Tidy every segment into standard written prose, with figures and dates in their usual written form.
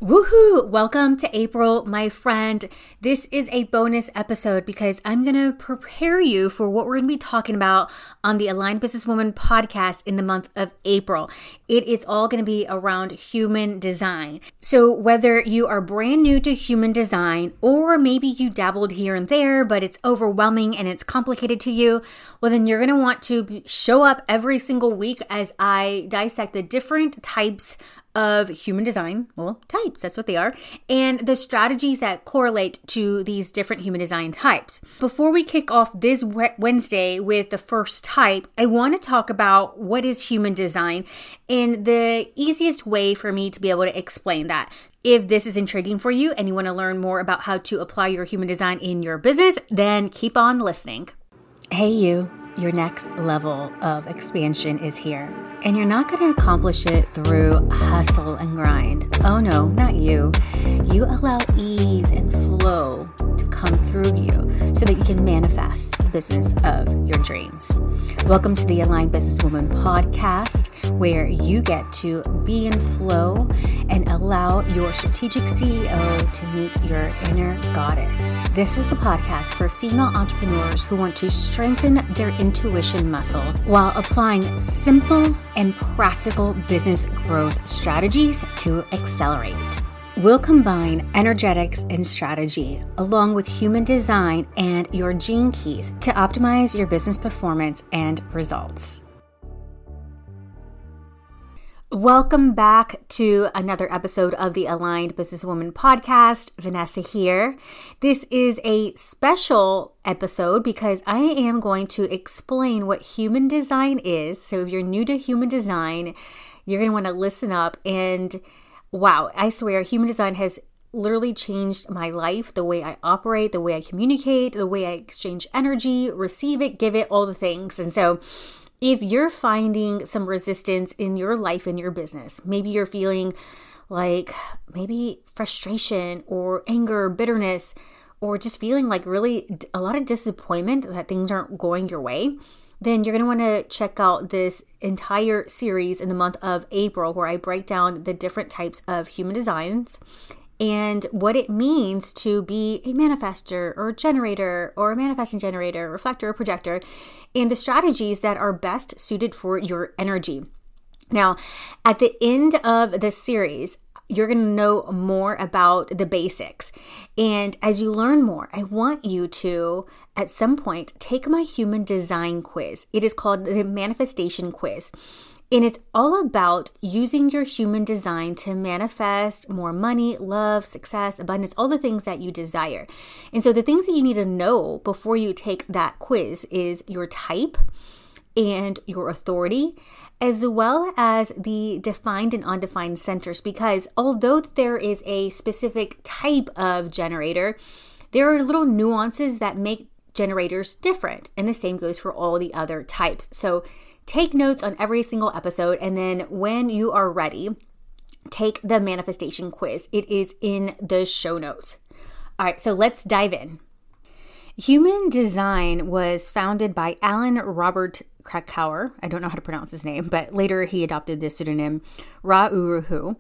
Woohoo! Welcome to April, my friend. This is a bonus episode because I'm going to prepare you for what we're going to be talking about on the Aligned Businesswoman podcast in the month of April. It is all going to be around human design. So whether you are brand new to human design or maybe you dabbled here and there, but it's overwhelming and it's complicated to you, well, then you're going to want to show up every single week as I dissect the different types of human design, types, that's what they are, and the strategies that correlate to these different human design types. Before we kick off this Wednesday with the first type, I want to talk about what is human design and the easiest way for me to be able to explain that. If this is intriguing for you and you want to learn more about how to apply your human design in your business, then keep on listening. Hey you, your next level of expansion is here. And you're not going to accomplish it through hustle and grind. Oh no, not you. You allow ease and flow to come through you so that you can manifest the business of your dreams. Welcome to the Aligned Businesswoman podcast, where you get to be in flow and allow your strategic CEO to meet your inner goddess. This is the podcast for female entrepreneurs who want to strengthen their intuition muscle while applying simple and practical business growth strategies to accelerate. We'll combine energetics and strategy along with human design and your gene keys to optimize your business performance and results. Welcome back to another episode of the Aligned Businesswoman podcast. Vanessa here. This is a special episode because I am going to explain what human design is. So if you're new to human design, you're going to want to listen up. And wow, I swear, human design has literally changed my life, the way I operate, the way I communicate, the way I exchange energy, receive it, give it, all the things. And so if you're finding some resistance in your life, in your business, maybe you're feeling like maybe frustration or anger, bitterness, or just feeling like really a lot of disappointment that things aren't going your way, then you're going to want to check out this entire series in the month of April, where I break down the different types of human designs and what it means to be a manifester or generator or a manifesting generator, reflector or projector, and the strategies that are best suited for your energy. Now, at the end of the series, you're going to know more about the basics. And as you learn more, I want you to, at some point, take my human design quiz. It is called the manifestation quiz. And it's all about using your human design to manifest more money, love, success, abundance, all the things that you desire. And so the things that you need to know before you take that quiz is your type and your authority, as well as the defined and undefined centers. Because although there is a specific type of generator, there are little nuances that make generators different. And the same goes for all the other types. So take notes on every single episode, and then when you are ready, take the manifestation quiz. It is in the show notes. All right, so let's dive in. Human design was founded by Alan Robert Krakauer. I don't know how to pronounce his name, but later he adopted the pseudonym Ra-Uru-Hu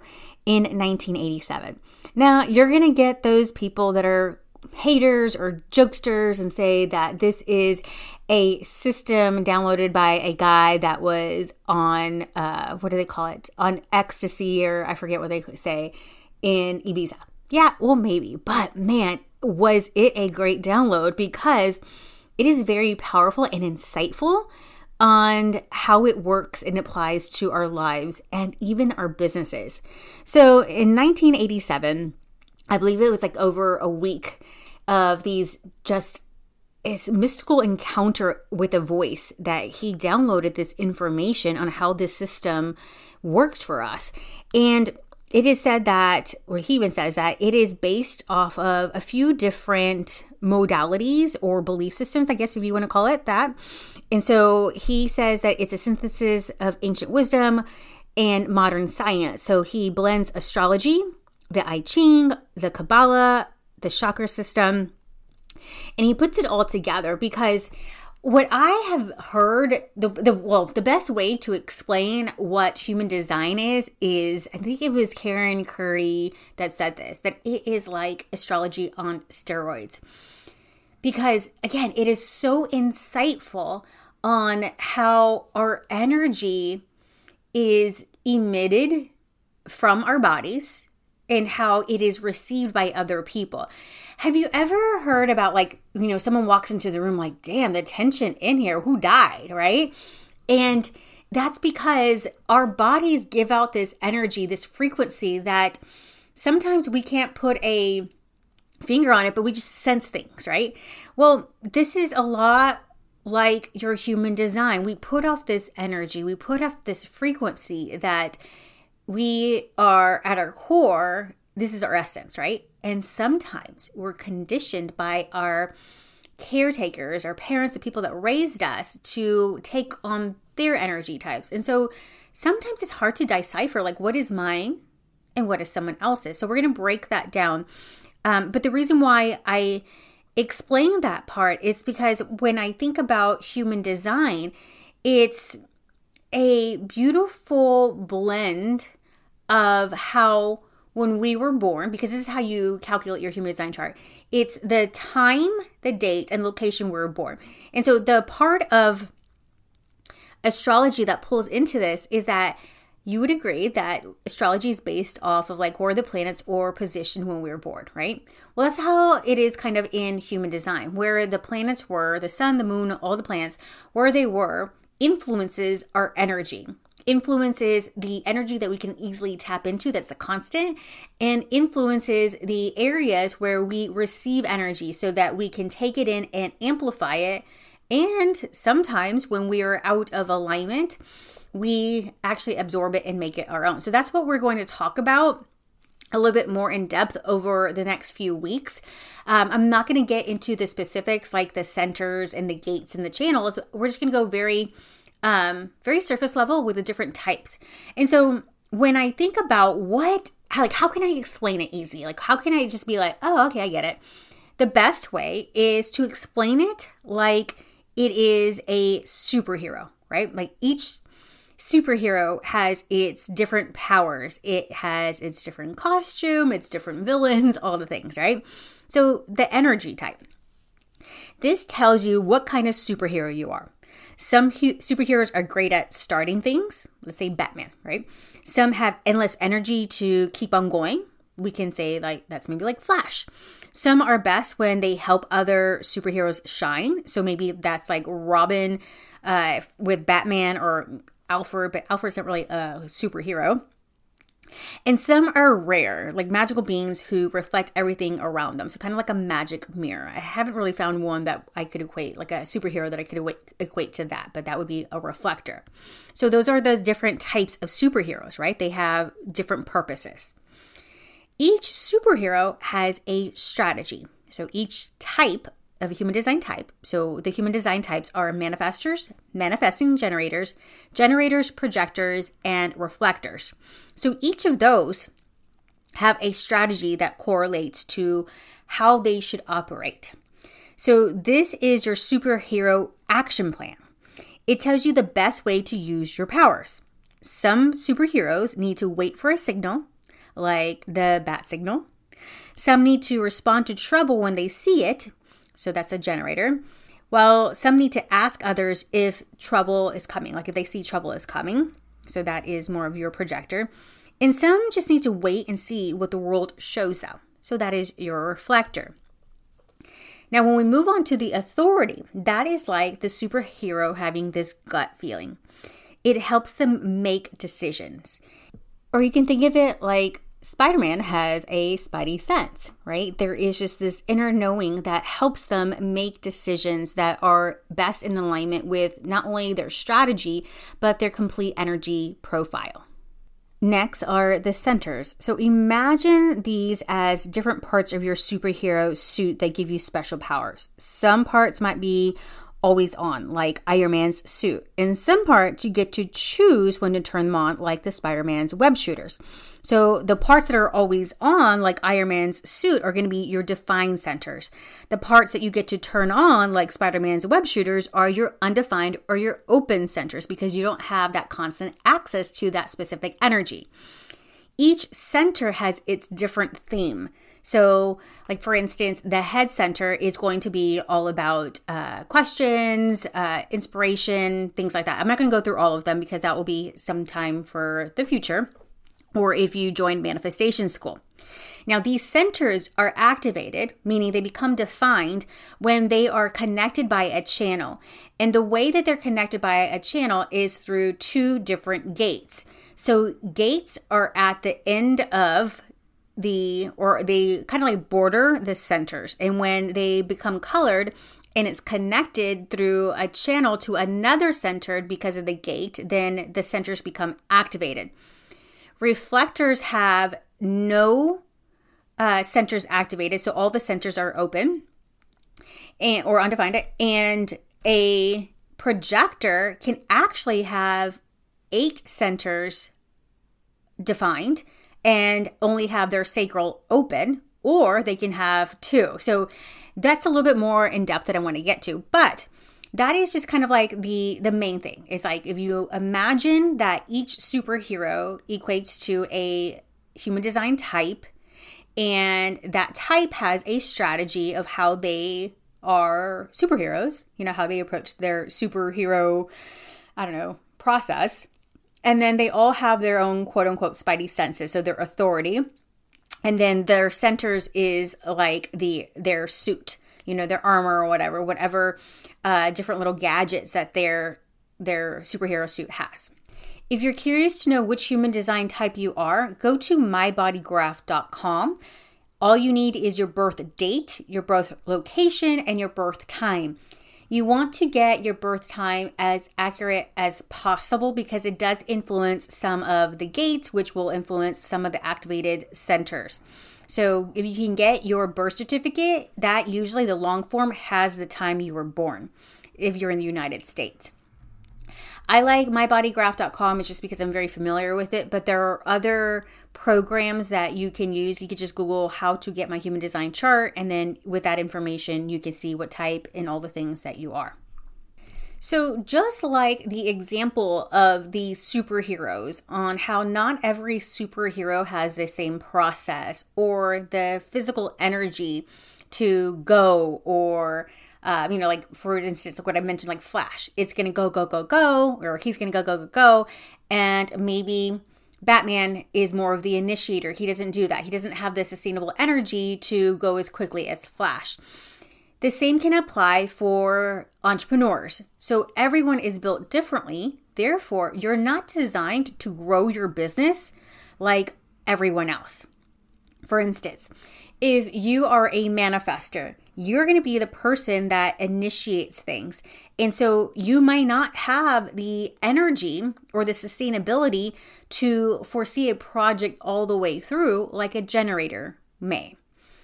in 1987. Now, you're going to get those people that are haters or jokesters and say that this is a system downloaded by a guy that was on, what do they call it? On ecstasy, or I forget what they say, in Ibiza. Yeah, well, maybe. But man, was it a great download, because it is very powerful and insightful on how it works and applies to our lives and even our businesses. So in 1987, I believe it was like over a week of these just this mystical encounter with a voice that he downloaded this information on how this system works for us. And it is said that, or he even says that, it is based off of a few different modalities or belief systems, I guess if you want to call it that. And so he says that it's a synthesis of ancient wisdom and modern science. So he blends astrology, the I Ching, the Kabbalah, the chakra system, and he puts it all together because What I have heard, the best way to explain what human design is I think it was Karen Curry that said this, that it is like astrology on steroids. Because again, it is so insightful on how our energy is emitted from our bodies and how it is received by other people. Have you ever heard about someone walks into the room like, damn, the tension in here, who died, right? And that's because our bodies give out this energy, this frequency that sometimes we can't put a finger on it, but we just sense things, right? Well, this is a lot like your human design. We put off this energy, we put off this frequency that we are at our core. This is our essence, right? And sometimes we're conditioned by our caretakers, our parents, the people that raised us to take on their energy types. And so sometimes it's hard to decipher what is mine and what is someone else's. So we're going to break that down. But the reason why I explain that part is because when I think about human design, it's a beautiful blend of how when we were born, because this is how you calculate your human design chart. It's the time, the date, and location we were born. And so the part of astrology that pulls into this is that you would agree that astrology is based off of where the planets or position when we were born, right? Well, that's how it is kind of in human design, where the planets were, the sun, the moon, all the planets, where they were, influences our energy. Influences the energy that we can easily tap into, that's a constant, and influences the areas where we receive energy so that we can take it in and amplify it. And sometimes when we are out of alignment, we actually absorb it and make it our own. So that's what we're going to talk about a little bit more in depth over the next few weeks. I'm not going to get into the specifics like the centers and the gates and the channels. We're just going to go very surface level with the different types. And so when I think about how can I explain it easy? How can I just be oh, okay, I get it. The best way is to explain it like it is a superhero, right? Each superhero has its different powers. It has its different costume, its different villains, all the things, right? So the energy type. This tells you what kind of superhero you are. Some superheroes are great at starting things. Let's say Batman, right? Some have endless energy to keep on going. We can say that's maybe like Flash. Some are best when they help other superheroes shine. So maybe that's like Robin with Batman or Alfred, but Alfred's not really a superhero. And some are rare, like magical beings who reflect everything around them. So kind of like a magic mirror. I haven't really found one that I could equate, like a superhero that I could equate to that, but that would be a reflector. So those are the different types of superheroes, right? They have different purposes. Each superhero has a strategy. So each type of a human design type. So the human design types are manifestors, manifesting generators, projectors, and reflectors. So each of those have a strategy that correlates to how they should operate. So this is your superhero action plan. It tells you the best way to use your powers. Some superheroes need to wait for a signal, like the bat signal. Some need to respond to trouble when they see it. So that's a generator. While some need to ask others if trouble is coming, like if they see trouble is coming. So that is more of your projector. And some just need to wait and see what the world shows them. So that is your reflector. Now, when we move on to the authority, that is like the superhero having this gut feeling. It helps them make decisions. Or you can think of it like Spider-Man has a spidey sense, right? There is just this inner knowing that helps them make decisions that are best in alignment with not only their strategy, but their complete energy profile. Next are the centers. So imagine these as different parts of your superhero suit that give you special powers. Some parts might be always on, like Iron Man's suit. In some parts, you get to choose when to turn them on, like the Spider-Man's web shooters. So the parts that are always on, like Iron Man's suit, are going to be your defined centers. The parts that you get to turn on, like Spider-Man's web shooters, are your undefined or your open centers, because you don't have that constant access to that specific energy. Each center has its different theme. So, like for instance, the head center is going to be all about questions, inspiration, things like that. I'm not going to go through all of them because that will be some time for the future, or if you join manifestation school. Now, these centers are activated, meaning they become defined when they are connected by a channel. And the way that they're connected by a channel is through two different gates. So gates are at the end of they kind of like border the centers. And when they become colored and it's connected through a channel to another center because of the gate, then the centers become activated. Reflectors have no centers activated, so all the centers are open or undefined. And a projector can actually have 8 centers defined and only have their sacral open, or they can have 2. So that's a little bit more in depth that I want to get to, but that is just kind of like the main thing. It's like if you imagine that each superhero equates to a human design type, and that type has a strategy of how they are superheroes, how they approach their superhero, process. And then they all have their own quote unquote spidey senses. So their authority. And then their centers is like their suit, their armor or whatever different little gadgets that their superhero suit has. If you're curious to know which human design type you are, go to mybodygraph.com. All you need is your birth date, your birth location, and your birth time. You want to get your birth time as accurate as possible because it does influence some of the gates, which will influence some of the activated centers. So if you can get your birth certificate, that usually the long form has the time you were born if you're in the United States. I like mybodygraph.com. It's just because I'm very familiar with it, but there are other programs that you can use. You could just Google how to get my human design chart, and then with that information, you can see what type and all the things that you are. So just like the example of the superheroes on how not every superhero has the same process or the physical energy to go, or like for instance, like what I mentioned, like Flash, it's going to go, go, go, go, or he's going to go, go, go, go. And maybe Batman is more of the initiator. He doesn't do that. He doesn't have the sustainable energy to go as quickly as Flash. The same can apply for entrepreneurs. So everyone is built differently. Therefore, you're not designed to grow your business like everyone else. For instance, if you are a manifester, you're going to be the person that initiates things. And so you might not have the energy or the sustainability to foresee a project all the way through like a generator may.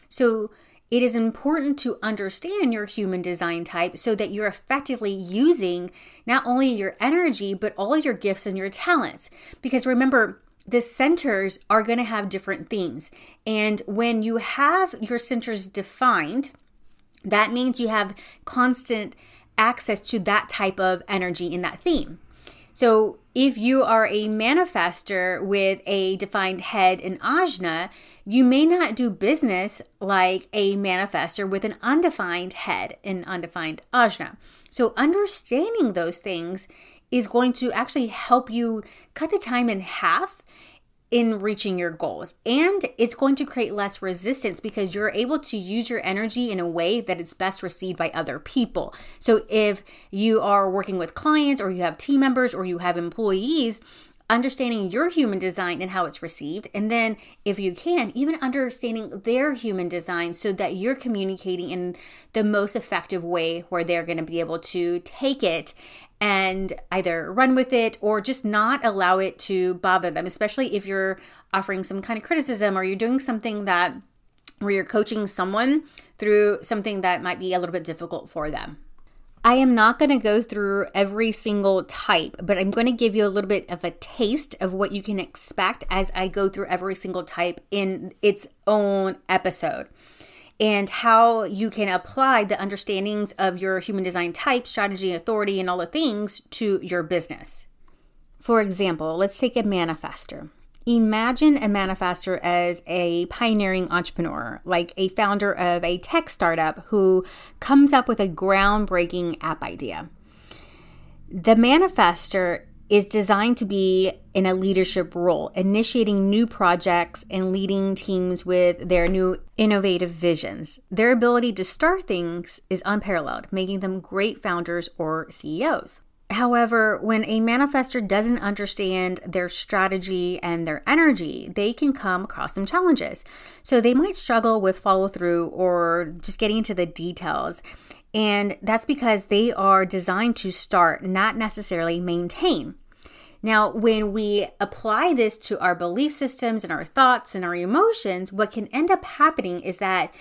So it is important to understand your human design type so that you're effectively using not only your energy, but all your gifts and your talents. Because remember, the centers are going to have different themes. And when you have your centers defined, that means you have constant access to that type of energy in that theme. So if you are a manifester with a defined head and ajna, you may not do business like a manifester with an undefined head and undefined ajna. So understanding those things is going to actually help you cut the time in half in reaching your goals. And it's going to create less resistance because you're able to use your energy in a way that it's best received by other people. So if you are working with clients, or you have team members, or you have employees, understanding your human design and how it's received. And then if you can, even understanding their human design so that you're communicating in the most effective way where they're going to be able to take it and either run with it or just not allow it to bother them, especially if you're offering some kind of criticism or you're doing something that where you're coaching someone through something that might be a little bit difficult for them. I am not going to go through every single type, but I'm going to give you a little bit of a taste of what you can expect as I go through every single type in its own episode, and how you can apply the understandings of your human design type, strategy, authority, and all the things to your business. For example, let's take a manifestor. Imagine a manifestor as a pioneering entrepreneur, like a founder of a tech startup who comes up with a groundbreaking app idea. The manifestor is designed to be in a leadership role, initiating new projects and leading teams with their new innovative visions. Their ability to start things is unparalleled, making them great founders or CEOs. However, when a manifestor doesn't understand their strategy and their energy, they can come across some challenges. So they might struggle with follow through or just getting into the details. And that's because they are designed to start, not necessarily maintain. Now, when we apply this to our belief systems and our thoughts and our emotions, what can end up happening is that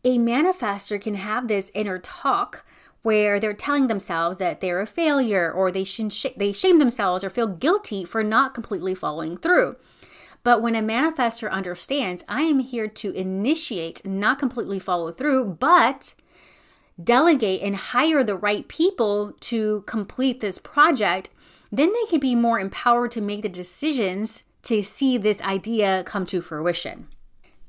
a manifestor can have this inner talk where they're telling themselves that they're a failure, or they shame themselves or feel guilty for not completely following through. But when a manifestor understands, I am here to initiate, not completely follow through, but delegate and hire the right people to complete this project, then they can be more empowered to make the decisions to see this idea come to fruition.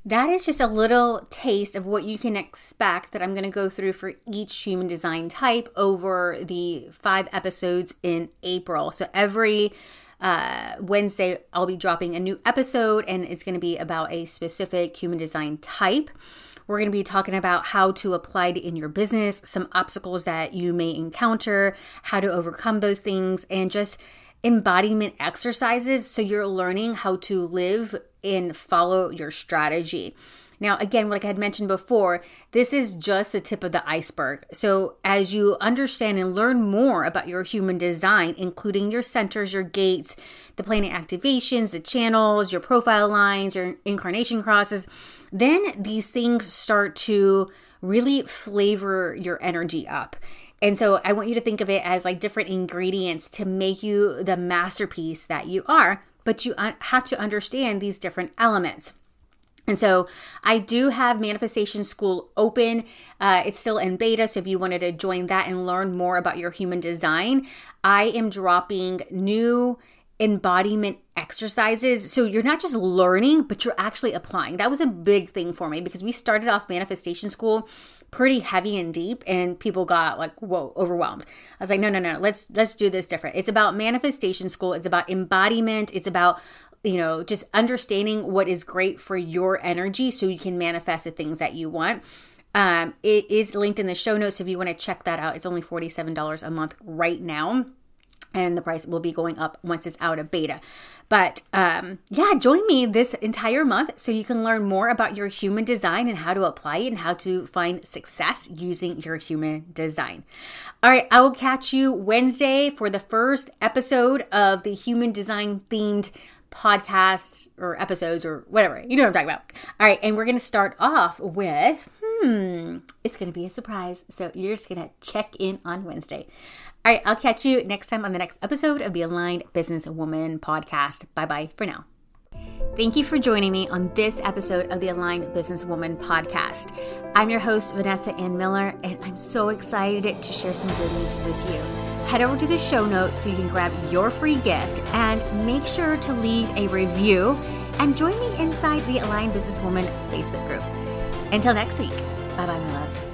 That is just a little taste of what you can expect that I'm going to go through for each human design type over the 5 episodes in April. So every Wednesday, I'll be dropping a new episode, and it's going to be about a specific human design type. We're going to be talking about how to apply it in your business, some obstacles that you may encounter, how to overcome those things, and just embodiment exercises so you're learning how to live and follow your strategy. Now, again, like I had mentioned before, this is just the tip of the iceberg. So as you understand and learn more about your human design, including your centers, your gates, the planet activations, the channels, your profile lines, your incarnation crosses, then these things start to really flavor your energy up. And so I want you to think of it as like different ingredients to make you the masterpiece that you are, but you have to understand these different elements. And so I do have Manifestation School open. It's still in beta. So if you wanted to join that and learn more about your human design, I am dropping new embodiment exercises. So you're not just learning, but you're actually applying. That was a big thing for me because we started off Manifestation School pretty heavy and deep, and people got like, whoa, overwhelmed. I was like, no, let's do this different. It's about Manifestation School. It's about embodiment. It's about, just understanding what is great for your energy so you can manifest the things that you want. It is linked in the show notes if you want to check that out. It's only $47 a month right now, and the price will be going up once it's out of beta. But join me this entire month so you can learn more about your human design and how to apply it and how to find success using your human design. All right, I will catch you Wednesday for the first episode of the human design themed podcasts or episodes or whatever. You know what I'm talking about. All right, and we're going to start off with, it's going to be a surprise. So you're just going to check in on Wednesday. All right, I'll catch you next time on the next episode of the Aligned Businesswoman podcast. Bye-bye for now. Thank you for joining me on this episode of the Aligned Businesswoman podcast. I'm your host, Vanessa Ann Miller, and I'm so excited to share some goodies with you. Head over to the show notes so you can grab your free gift and make sure to leave a review and join me inside the Aligned Businesswoman Facebook group. Until next week, bye-bye, my love.